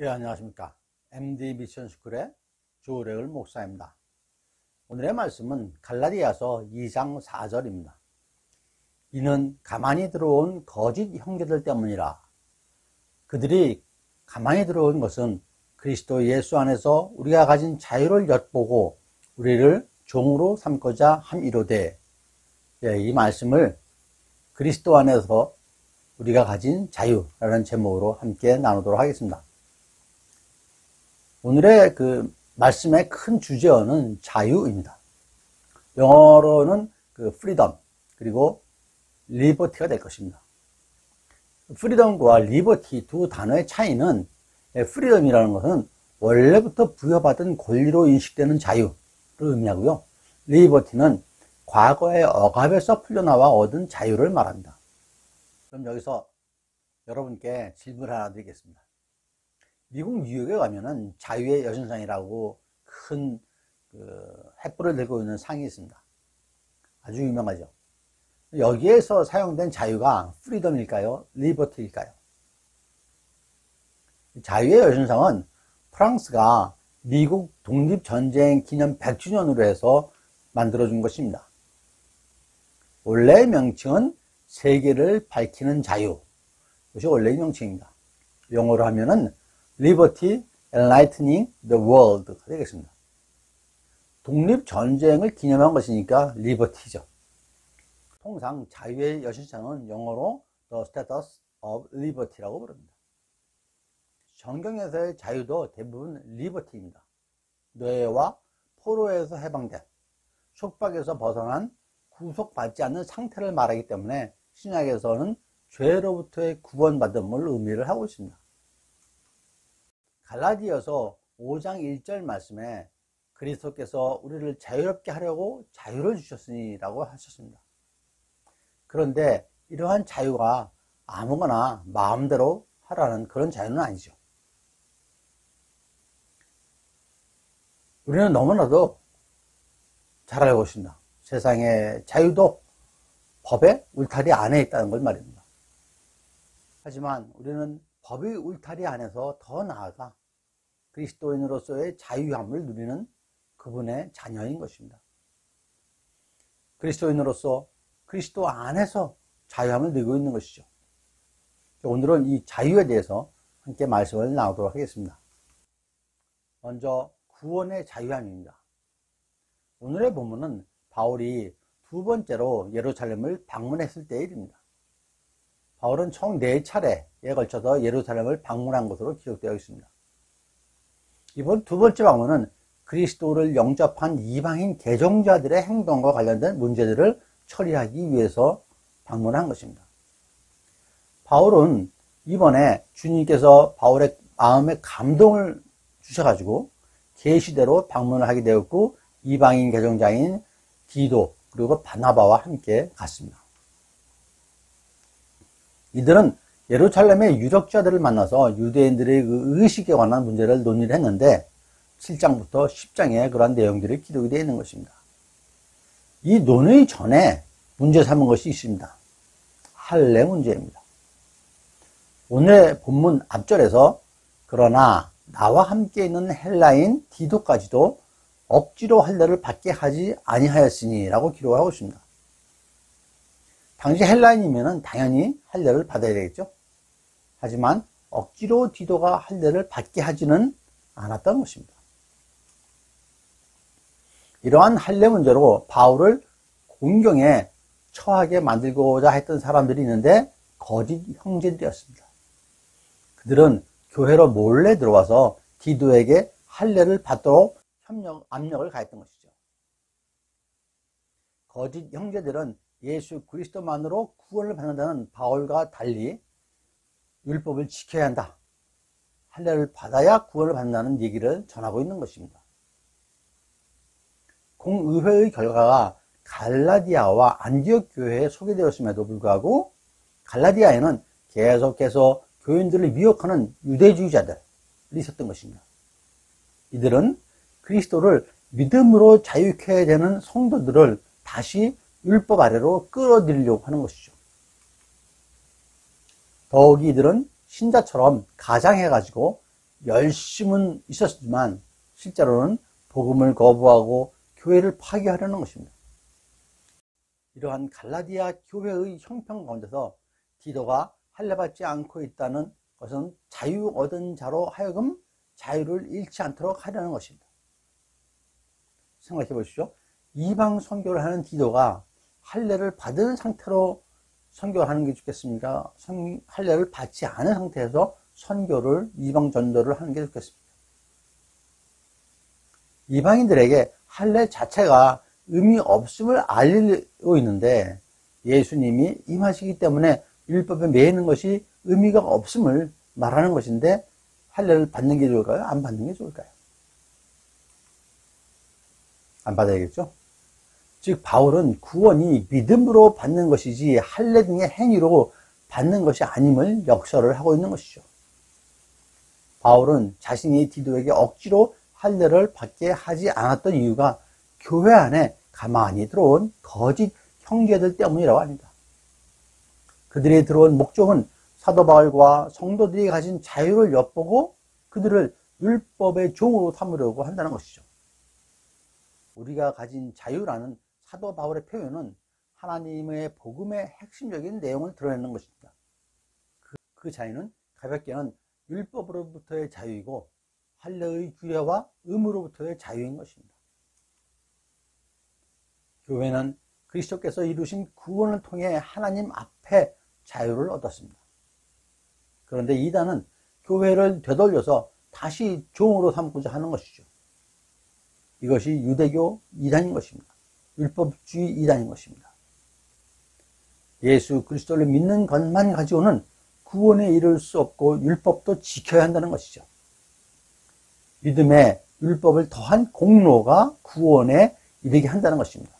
예, 안녕하십니까. MD 미션스쿨의 조reg을 목사입니다. 오늘의 말씀은 갈라디아서 2장 4절입니다. 이는 가만히 들어온 거짓 형제들 때문이라. 그들이 가만히 들어온 것은 그리스도 예수 안에서 우리가 가진 자유를 엿보고 우리를 종으로 삼고자 함이로되, 이 말씀을 그리스도 안에서 우리가 가진 자유라는 제목으로 함께 나누도록 하겠습니다. 오늘의 그 말씀의 큰 주제어는 자유입니다. 영어로는 freedom 그리고 liberty가 될 것입니다. freedom과 liberty 두 단어의 차이는, freedom이라는 것은 원래부터 부여받은 권리로 인식되는 자유를 의미하고요. liberty는 과거의 억압에서 풀려나와 얻은 자유를 말합니다. 그럼 여기서 여러분께 질문을 하나 드리겠습니다. 미국 뉴욕에 가면은 자유의 여신상이라고 큰 횃불을 들고 있는 상이 있습니다. 아주 유명하죠. 여기에서 사용된 자유가 프리덤일까요? 리버티일까요? 자유의 여신상은 프랑스가 미국 독립전쟁 기념 100주년으로 해서 만들어준 것입니다. 원래의 명칭은 세계를 밝히는 자유, 이것이 원래의 명칭입니다. 영어로 하면은 Liberty Enlightening the World가 되겠습니다. 독립전쟁을 기념한 것이니까 리버티죠. 통상 자유의 여신상은 영어로 The Status of Liberty라고 부릅니다. 성경에서의 자유도 대부분 리버티입니다. 노예와 포로에서 해방된, 속박에서 벗어난, 구속받지 않는 상태를 말하기 때문에 신약에서는 죄로부터의 구원받음을 의미를 하고 있습니다. 갈라디아서 5장 1절 말씀에 그리스도께서 우리를 자유롭게 하려고 자유를 주셨으니 라고 하셨습니다. 그런데 이러한 자유가 아무거나 마음대로 하라는 그런 자유는 아니죠. 우리는 너무나도 잘 알고 있습니다. 세상의 자유도 법의 울타리 안에 있다는 걸 말입니다. 하지만 우리는 법의 울타리 안에서 더 나아가 그리스도인으로서의 자유함을 누리는 그분의 자녀인 것입니다. 그리스도인으로서 그리스도 안에서 자유함을 누리고 있는 것이죠. 오늘은 이 자유에 대해서 함께 말씀을 나누도록 하겠습니다. 먼저 구원의 자유함입니다. 오늘의 본문은 바울이 두 번째로 예루살렘을 방문했을 때의 일입니다. 바울은 총 4차례에 걸쳐서 예루살렘을 방문한 것으로 기록되어 있습니다. 이번 두 번째 방문은 그리스도를 영접한 이방인 개종자들의 행동과 관련된 문제들을 처리하기 위해서 방문한 것입니다. 바울은 이번에 주님께서 바울의 마음에 감동을 주셔가지고 계시대로 방문을 하게 되었고, 이방인 개종자인 디도 그리고 바나바와 함께 갔습니다. 이들은 예루살렘의 유력자들을 만나서 유대인들의 그 의식에 관한 문제를 논의를 했는데 7장부터 10장에 그러한 내용들이 기록이 되어 있는 것입니다. 이 논의 전에 문제 삼은 것이 있습니다. 할례 문제입니다. 오늘의 본문 앞절에서 그러나 나와 함께 있는 헬라인 디도까지도 억지로 할례를 받게 하지 아니하였으니 라고 기록을 하고 있습니다. 당시 헬라인이면 당연히 할례를 받아야 되겠죠. 하지만 억지로 디도가 할례를 받게 하지는 않았던 것입니다. 이러한 할례 문제로 바울을 공경에 처하게 만들고자 했던 사람들이 있는데 거짓 형제들이었습니다. 그들은 교회로 몰래 들어와서 디도에게 할례를 받도록 압력을 가했던 것이죠. 거짓 형제들은 예수 그리스도만으로 구원을 받는다는 바울과 달리 율법을 지켜야 한다, 할례를 받아야 구원을 받는다는 얘기를 전하고 있는 것입니다. 공의회의 결과가 갈라디아와 안디옥 교회에 소개되었음에도 불구하고 갈라디아에는 계속해서 교인들을 미혹하는 유대주의자들이 있었던 것입니다. 이들은 그리스도를 믿음으로 자유케 해야 되는 성도들을 다시 율법 아래로 끌어들이려고 하는 것이죠. 더욱이 이들은 신자처럼 가장해가지고 열심은 있었지만 실제로는 복음을 거부하고 교회를 파괴하려는 것입니다. 이러한 갈라디아 교회의 형편 가운데서 디도가 할례받지 않고 있다는 것은 자유 얻은 자로 하여금 자유를 잃지 않도록 하려는 것입니다. 생각해 보십시오. 이방 선교를 하는 디도가 할례를 받은 상태로 선교를 하는 게 좋겠습니까? 할례를 받지 않은 상태에서 선교를, 이방 전도를 하는 게 좋겠습니다. 이방인들에게 할례 자체가 의미 없음을 알리고 있는데 예수님이 임하시기 때문에 율법에 매이는 것이 의미가 없음을 말하는 것인데 할례를 받는 게 좋을까요? 안 받는 게 좋을까요? 안 받아야겠죠? 즉 바울은 구원이 믿음으로 받는 것이지 할례 등의 행위로 받는 것이 아님을 역설을 하고 있는 것이죠. 바울은 자신이 디도에게 억지로 할례를 받게 하지 않았던 이유가 교회 안에 가만히 들어온 거짓 형제들 때문이라고 합니다. 그들이 들어온 목적은 사도 바울과 성도들이 가진 자유를 엿보고 그들을 율법의 종으로 삼으려고 한다는 것이죠. 우리가 가진 자유라는 사도 바울의 표현은 하나님의 복음의 핵심적인 내용을 드러내는 것입니다. 그 자유는 가볍게는 율법으로부터의 자유이고 할례의 규례와 의무로부터의 자유인 것입니다. 교회는 그리스도께서 이루신 구원을 통해 하나님 앞에 자유를 얻었습니다. 그런데 이단은 교회를 되돌려서 다시 종으로 삼고자 하는 것이죠. 이것이 유대교 이단인 것입니다. 율법주의 이단인 것입니다. 예수 그리스도를 믿는 것만 가지고는 구원에 이를 수 없고 율법도 지켜야 한다는 것이죠. 믿음에 율법을 더한 공로가 구원에 이르게 한다는 것입니다.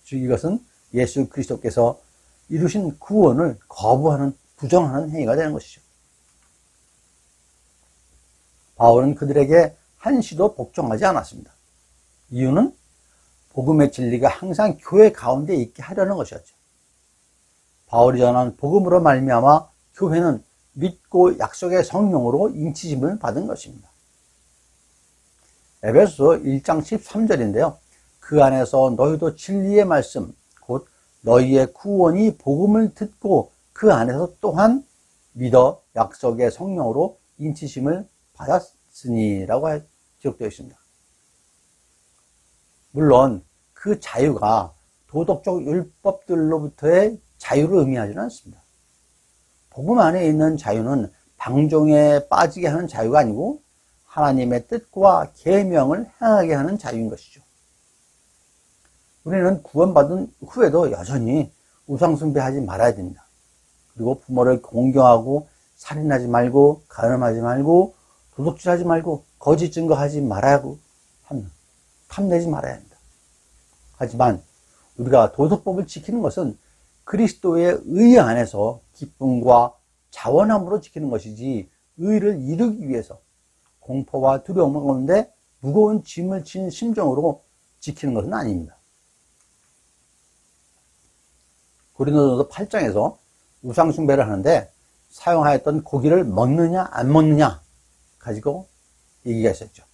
즉 이것은 예수 그리스도께서 이루신 구원을 거부하는, 부정하는 행위가 되는 것이죠. 바울은 그들에게 한시도 복종하지 않았습니다. 이유는 복음의 진리가 항상 교회 가운데 있게 하려는 것이었죠. 바울이 전한 복음으로 말미암아 교회는 믿고 약속의 성령으로 인치심을 받은 것입니다. 에베소서 1장 13절인데요. 그 안에서 너희도 진리의 말씀 곧 너희의 구원이 복음을 듣고 그 안에서 또한 믿어 약속의 성령으로 인치심을 받았으니라고 기록되어 있습니다. 물론 그 자유가 도덕적 율법들로부터의 자유를 의미하지는 않습니다. 복음 안에 있는 자유는 방종에 빠지게 하는 자유가 아니고 하나님의 뜻과 계명을 행하게 하는 자유인 것이죠. 우리는 구원받은 후에도 여전히 우상숭배하지 말아야 됩니다. 그리고 부모를 공경하고 살인하지 말고 간음하지 말고 도둑질하지 말고 거짓 증거하지 말아야 합니다. 탐내지 말아야 합니다. 하지만 우리가 도덕법을 지키는 것은 그리스도의 의 안에서 기쁨과 자원함으로 지키는 것이지 의를 이루기 위해서 공포와 두려움 가운데 무거운 짐을 진 심정으로 지키는 것은 아닙니다. 고린도전서 8장에서 우상숭배를 하는데 사용하였던 고기를 먹느냐 안 먹느냐 가지고 얘기가 있었죠.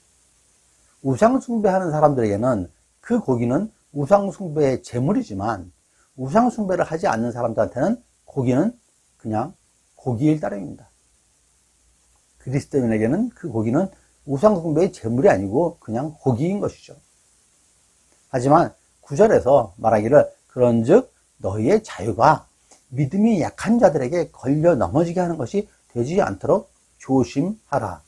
우상숭배하는 사람들에게는 그 고기는 우상숭배의 제물이지만 우상숭배를 하지 않는 사람들한테는 고기는 그냥 고기일 따름입니다. 그리스도인에게는 그 고기는 우상숭배의 제물이 아니고 그냥 고기인 것이죠. 하지만 9절에서 말하기를 그런즉 너희의 자유가 믿음이 약한 자들에게 걸려 넘어지게 하는 것이 되지 않도록 조심하라.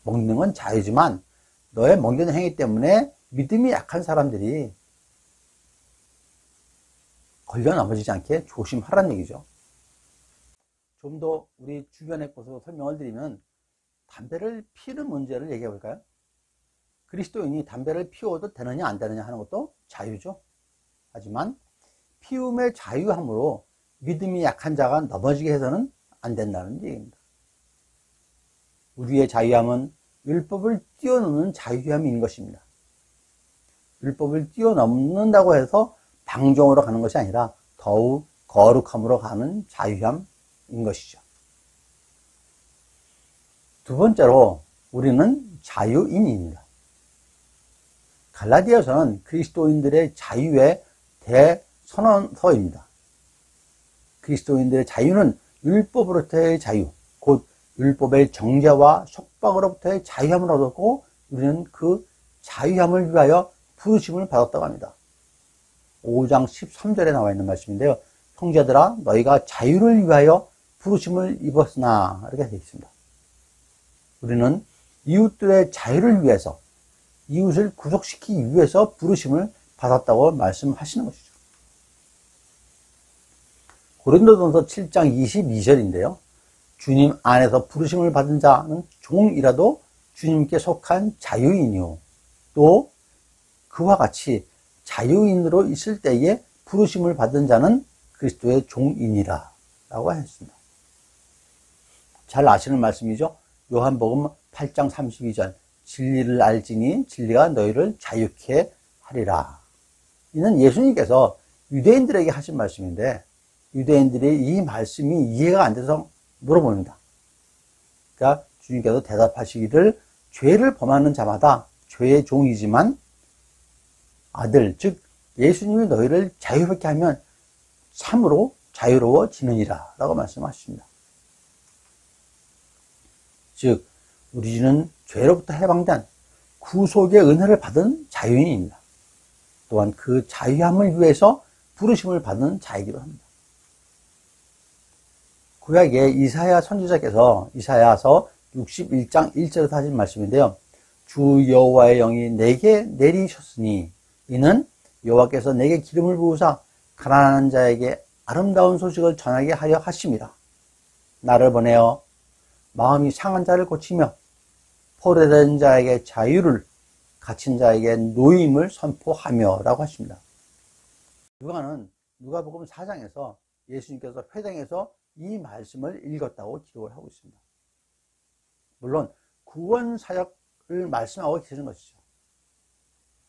먹는 건 자유지만 너의 먹는 행위 때문에 믿음이 약한 사람들이 걸려 넘어지지 않게 조심하라는 얘기죠. 좀 더 우리 주변의 것으로 설명을 드리면 담배를 피우는 문제를 얘기해 볼까요? 그리스도인이 담배를 피워도 되느냐 안 되느냐 하는 것도 자유죠. 하지만 피움의 자유함으로 믿음이 약한 자가 넘어지게 해서는 안 된다는 얘기입니다. 우리의 자유함은 율법을 뛰어넘는 자유함인 것입니다. 율법을 뛰어넘는다고 해서 방종으로 가는 것이 아니라 더욱 거룩함으로 가는 자유함인 것이죠. 두 번째로 우리는 자유인입니다. 갈라디아서는 그리스도인들의 자유의 대선언서입니다. 그리스도인들의 자유는 율법으로부터의 자유, 곧 율법의 정죄와 속박으로부터의 자유함을 얻었고 우리는 그 자유함을 위하여 부르심을 받았다고 합니다. 5장 13절에 나와 있는 말씀인데요. 형제들아 너희가 자유를 위하여 부르심을 입었으나 이렇게 되어 있습니다. 우리는 이웃들의 자유를 위해서 이웃을 구속시키기 위해서 부르심을 받았다고 말씀하시는 것이죠. 고린도전서 7장 22절인데요. 주님 안에서 부르심을 받은 자는 종이라도 주님께 속한 자유인이요. 또 그와 같이 자유인으로 있을 때에 부르심을 받은 자는 그리스도의 종이니라 라고 했습니다. 잘 아시는 말씀이죠. 요한복음 8장 32절 진리를 알지니 진리가 너희를 자유케 하리라. 이는 예수님께서 유대인들에게 하신 말씀인데 유대인들이 이 말씀이 이해가 안 돼서 물어봅니다. 그러니까 주님께서 대답하시기를 죄를 범하는 자마다 죄의 종이지만 아들 즉 예수님이 너희를 자유롭게 하면 참으로 자유로워지느니라 라고 말씀하십니다. 즉 우리는 죄로부터 해방된 구속의 은혜를 받은 자유인입니다. 또한 그 자유함을 위해서 부르심을 받은 자이기도 합니다. 구약의 이사야 선지자께서 이사야서 61장 1절에서 하신 말씀인데요. 주 여호와의 영이 내게 내리셨으니 이는 여호와께서 내게 기름을 부으사 가난한 자에게 아름다운 소식을 전하게 하려 하심이라. 나를 보내어 마음이 상한 자를 고치며 포로된 자에게 자유를 갇힌 자에게 노임을 선포하며 라고 하십니다. 누가는 누가복음 4장에서 예수님께서 회당에서 이 말씀을 읽었다고 기록을 하고 있습니다. 물론 구원 사역을 말씀하고 계시는 것이죠.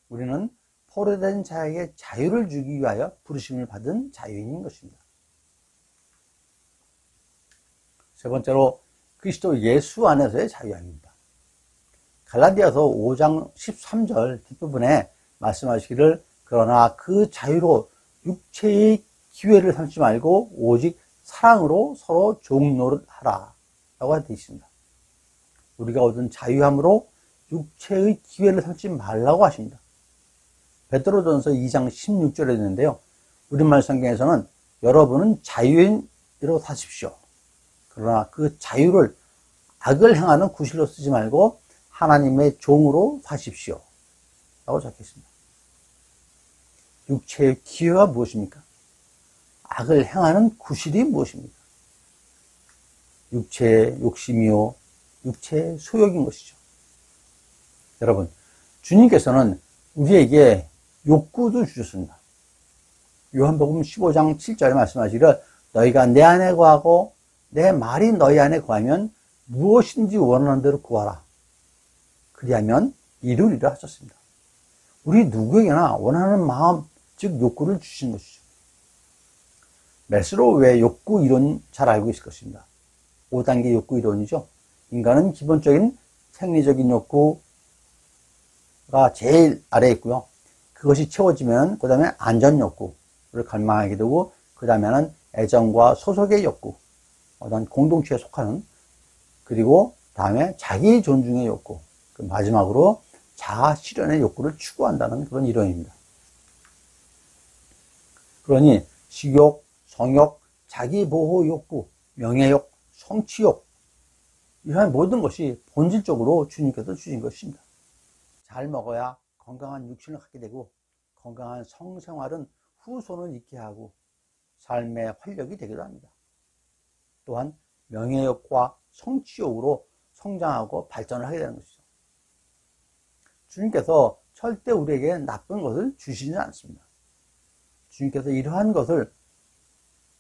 우리는 포로된 자에게 자유를 주기 위하여 부르심을 받은 자유인인 것입니다. 세 번째로 그리스도 예수 안에서의 자유함입니다. 갈라디아서 5장 13절 뒷부분에 말씀하시기를 그러나 그 자유로 육체의 기회를 삼지 말고 오직 사랑으로 서로 종노릇하라 라고 되어 있습니다. 우리가 얻은 자유함으로 육체의 기회를 삼지 말라고 하십니다. 베드로전서 2장 16절에 있는데요. 우리말 성경에서는 여러분은 자유인으로 사십시오. 그러나 그 자유를 악을 행하는 구실로 쓰지 말고 하나님의 종으로 사십시오 라고 적혀있습니다. 육체의 기회가 무엇입니까? 악을 행하는 구실이 무엇입니까? 육체의 욕심이요 육체의 소욕인 것이죠. 여러분 주님께서는 우리에게 욕구도 주셨습니다. 요한복음 15장 7절에 말씀하시기를 너희가 내 안에 거하고 내 말이 너희 안에 거하면 무엇인지 원하는 대로 구하라. 그리하면 이루리라 하셨습니다. 우리 누구에게나 원하는 마음, 즉 욕구를 주신 것이죠. 메스로우의 욕구 이론 잘 알고 있을 것입니다. 5단계 욕구 이론이죠. 인간은 기본적인 생리적인 욕구가 제일 아래에 있고요. 그것이 채워지면 그 다음에 안전 욕구를 갈망하게 되고 그 다음에는 애정과 소속의 욕구, 어떤 공동체에 속하는, 그리고 다음에 자기 존중의 욕구, 마지막으로 자아 실현의 욕구를 추구한다는 그런 이론입니다. 그러니 식욕, 성욕, 자기 보호 욕구, 명예욕, 성취욕 이러한 모든 것이 본질적으로 주님께서 주신 것입니다. 잘 먹어야 건강한 육신을 갖게 되고 건강한 성생활은 후손을 있게 하고 삶의 활력이 되기도 합니다. 또한 명예욕과 성취욕으로 성장하고 발전을 하게 되는 것이죠. 주님께서 절대 우리에게 나쁜 것을 주시지 않습니다. 주님께서 이러한 것을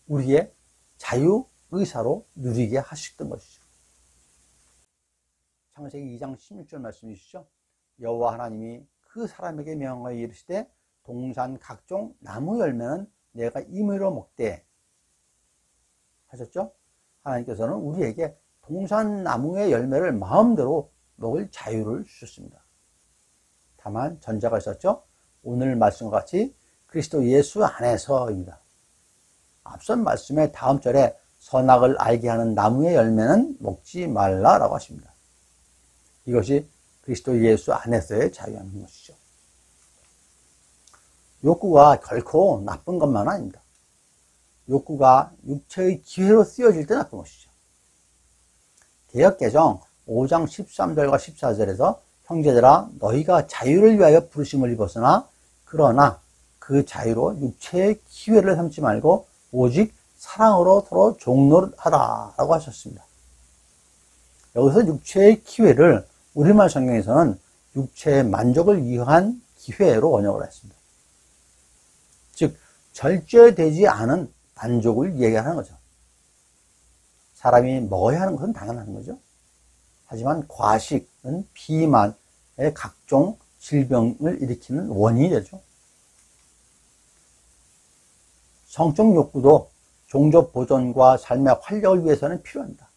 우리의 자유의사로 누리게 하셨던 것이죠. 창세기 2장 16절 말씀이시죠. 여호와 하나님이 그 사람에게 명하여 이르시되 동산 각종 나무 열매는 내가 임의로 먹되 하셨죠. 하나님께서는 우리에게 동산나무의 열매를 마음대로 먹을 자유를 주셨습니다. 다만 전제가 있었죠. 오늘 말씀과 같이 그리스도 예수 안에서입니다. 앞선 말씀의 다음 절에 선악을 알게 하는 나무의 열매는 먹지 말라라고 하십니다. 이것이 그리스도 예수 안에서의 자유하는 것이죠. 욕구가 결코 나쁜 것만 아닙니다. 욕구가 육체의 기회로 쓰여질 때 나쁜 것이죠. 개역개정 5장 13절과 14절에서 형제들아 너희가 자유를 위하여 부르심을 입었으나 그러나 그 자유로 육체의 기회를 삼지 말고 오직 사랑으로 서로 종노릇하라 라고 하셨습니다. 여기서 육체의 기회를 우리말 성경에서는 육체의 만족을 위한 기회로 번역을 했습니다. 즉 절제되지 않은 만족을 얘기하는 거죠. 사람이 먹어야 하는 것은 당연한 거죠. 하지만 과식은 비만의 각종 질병을 일으키는 원인이 되죠. 성적 욕구도 종족 보존과 삶의 활력을 위해서는 필요합니다.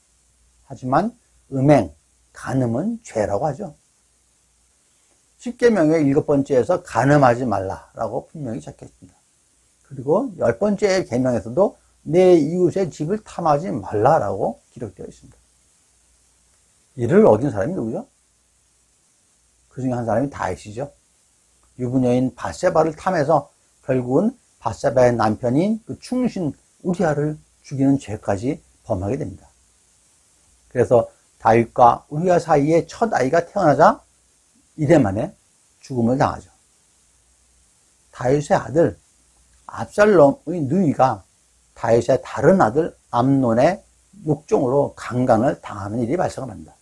하지만 음행, 간음은 죄라고 하죠. 10계명의 7번째에서 간음하지 말라라고 분명히 적혀 있습니다. 그리고 10번째 계명에서도 내 이웃의 집을 탐하지 말라라고 기록되어 있습니다. 이를 어긴 사람이 누구죠? 그 중에 한 사람이 다윗이죠. 유부녀인 밧세바를 탐해서 결국은 밧세바의 남편인 그 충신 우리아를 죽이는 죄까지 범하게 됩니다. 그래서 다윗과 우리아 사이에 첫 아이가 태어나자 이래 만에 죽음을 당하죠. 다윗의 아들 압살롬의 누이가 다윗의 다른 아들 암논의 욕종으로 강간을 당하는 일이 발생을 합니다.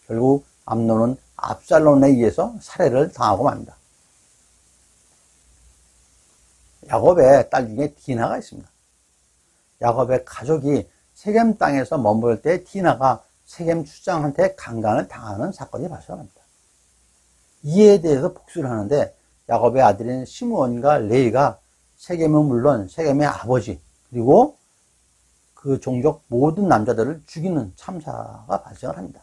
결국 암논은 압살롬에 의해서 살해를 당하고 맙니다. 야곱의 딸 중에 디나가 있습니다. 야곱의 가족이 세겜 땅에서 머물 때 디나가 세겜 추장한테 강간을 당하는 사건이 발생합니다. 이에 대해서 복수를 하는데 야곱의 아들인 시므온과 레위가 세겜은 물론 세겜의 아버지 그리고 그 종족 모든 남자들을 죽이는 참사가 발생을 합니다.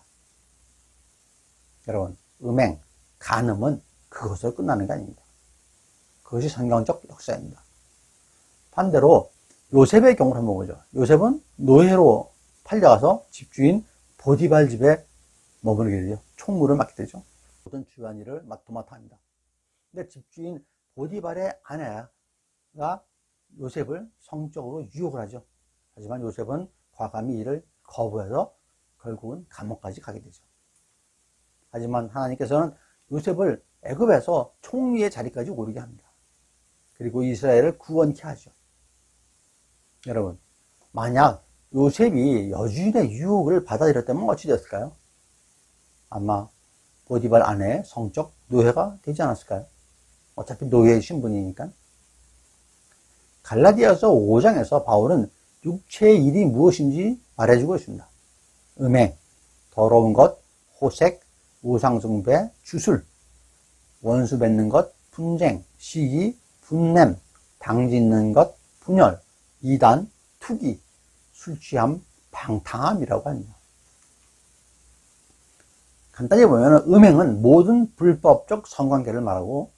여러분, 음행, 간음은 그것으로 끝나는 게 아닙니다. 그것이 성경적 역사입니다. 반대로 요셉의 경우를 한번 보죠. 요셉은 노예로 팔려가서 집주인 보디발 집에 머무르게 되죠. 총무를 맡게 되죠. 모든 주요한 일을 맡도맡아 합니다. 근데 집주인 보디발의 아내가 요셉을 성적으로 유혹을 하죠. 하지만 요셉은 과감히 이를 거부해서 결국은 감옥까지 가게 되죠. 하지만 하나님께서는 요셉을 애굽에서 총리의 자리까지 오르게 합니다. 그리고 이스라엘을 구원케 하죠. 여러분, 만약 요셉이 여주인의 유혹을 받아들였다면 어찌 됐을까요? 아마 보디발 아내의 성적 노예가 되지 않았을까요? 어차피 노예의 신분이니까. 갈라디아서 5장에서 바울은 육체의 일이 무엇인지 말해주고 있습니다. 음행, 더러운 것, 호색, 우상숭배, 주술, 원수 맺는 것, 분쟁, 시기, 분냄, 당짓는 것, 분열, 이단, 투기, 술취함, 방탕함이라고 합니다. 간단히 보면 음행은 모든 불법적 성관계를 말하고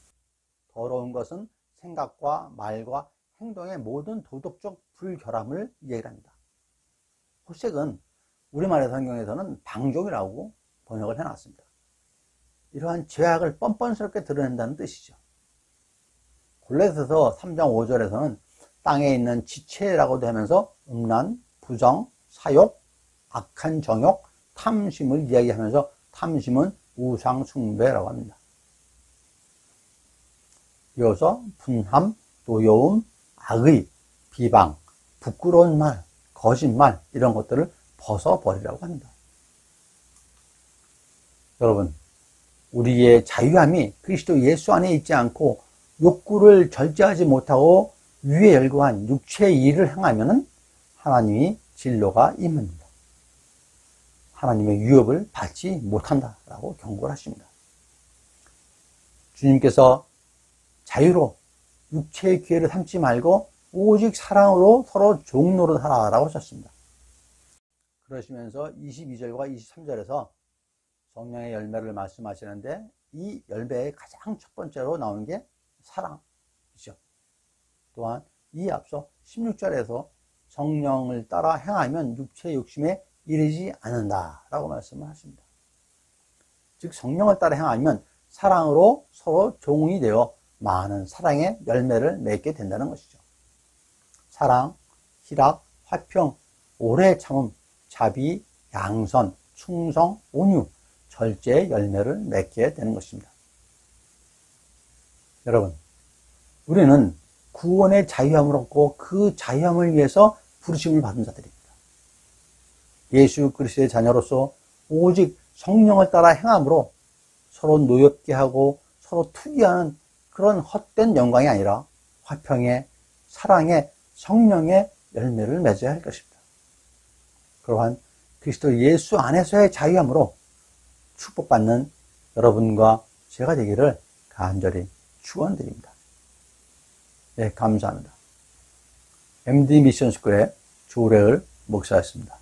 더러운 것은 생각과 말과 행동의 모든 도덕적 불결함을 얘기합니다. 호색은 우리말의 성경에서는 방종이라고 번역을 해놨습니다. 이러한 죄악을 뻔뻔스럽게 드러낸다는 뜻이죠. 골로새서 3장 5절에서는 땅에 있는 지체라고도 하면서 음란, 부정, 사욕, 악한 정욕, 탐심을 이야기하면서 탐심은 우상 숭배라고 합니다. 이어서 분함, 노여움, 악의, 비방, 부끄러운 말, 거짓말 이런 것들을 벗어버리라고 합니다. 여러분, 우리의 자유함이 그리스도 예수 안에 있지 않고 욕구를 절제하지 못하고 위에 열거한 육체의 일을 행하면 하나님이 진노가 임합니다. 하나님의 위협을 받지 못한다라고 경고를 하십니다. 주님께서 자유로 육체의 기회를 삼지 말고 오직 사랑으로 서로 종노릇하라라고 하셨습니다. 그러시면서 22절과 23절에서 성령의 열매를 말씀하시는데 이 열매의 가장 첫 번째로 나오는 게 사랑이죠. 또한 이 앞서 16절에서 성령을 따라 행하면 육체의 욕심에 이르지 않는다라고 말씀을 하십니다. 즉 성령을 따라 행하면 사랑으로 서로 종이 되어 많은 사랑의 열매를 맺게 된다는 것이죠. 사랑, 희락, 화평, 오래 참음, 자비, 양선, 충성, 온유, 절제의 열매를 맺게 되는 것입니다. 여러분, 우리는 구원의 자유함을 얻고 그 자유함을 위해서 부르심을 받은 자들입니다. 예수 그리스도의 자녀로서 오직 성령을 따라 행함으로 서로 노엽게 하고 서로 투기하는 그런 헛된 영광이 아니라 화평의, 사랑의, 성령의 열매를 맺어야 할 것입니다. 그러한 그리스도 예수 안에서의 자유함으로 축복받는 여러분과 제가 되기를 간절히 축원드립니다. 네, 감사합니다. MD 미션 스쿨의 조래을 목사였습니다.